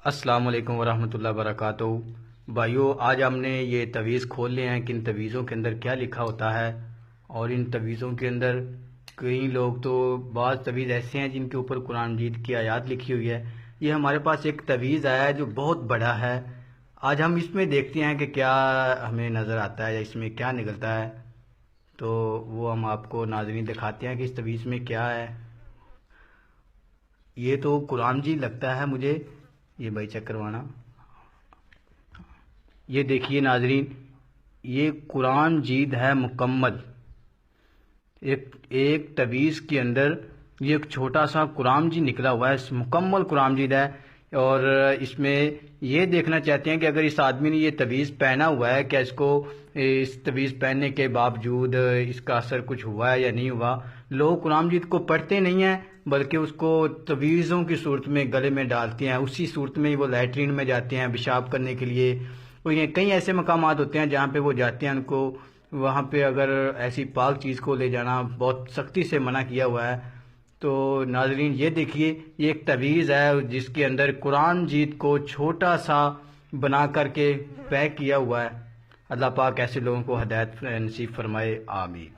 السلام علیکم ورحمۃ اللہ وبرکاتہ۔ بھائیو، آج ہم نے یہ تویز کھول لے ہیں کہ ان تویزوں کے اندر کیا لکھا ہوتا ہے، اور ان تویزوں کے اندر کئی لوگ تو بعض تویز ایسے ہیں جن کے اوپر قرآن مجید کی آیات لکھی ہوئی ہے۔ یہ ہمارے پاس ایک تویز آیا ہے جو بہت بڑا ہے۔ آج ہم اس میں دیکھتے ہیں کہ کیا ہمیں نظر آتا ہے یا اس میں کیا نکلتا ہے، تو وہ ہم آپ کو ناظرین دکھاتے ہیں کہ اس تویز میں کیا ہے۔ یہ تو قرآن جی لگتا ہے مجھے، یہ بھائی چیک کروانا۔ یہ دیکھیے ناظرین، یہ قرآن جید ہے مکمل۔ ایک تویز کے اندر یہ ایک چھوٹا سا قرآن جی نکلا ہوا ہے، مکمل قرآن جید ہے۔ اور اس میں یہ دیکھنا چاہتے ہیں کہ اگر اس آدمی نے یہ تویز پہنا ہوا ہے، کیا اس کو اس تویز پہننے کے باوجود اس کا اثر کچھ ہوا ہے یا نہیں ہوا۔ لوگ قرآن مجید کو پڑھتے نہیں ہیں بلکہ اس کو تویزوں کی صورت میں گلے میں ڈالتے ہیں، اسی صورت میں وہ لیٹرین میں جاتے ہیں پیشاب کرنے کے لیے۔ کئی ایسے مقامات ہوتے ہیں جہاں پہ وہ جاتے ہیں، ان کو وہاں پہ اگر ایسی پاک چیز کو لے جانا بہت سختی سے منع کیا ہوا ہے۔ تو ناظرین یہ دیکھیے، یہ ایک تویز ہے جس کے اندر قرآن جید کو چھوٹا سا بنا کر کے پیک کیا ہوا ہے۔ اللہ پاک ایسے لوگوں کو ہدایت نصیب فرمائے، آمین۔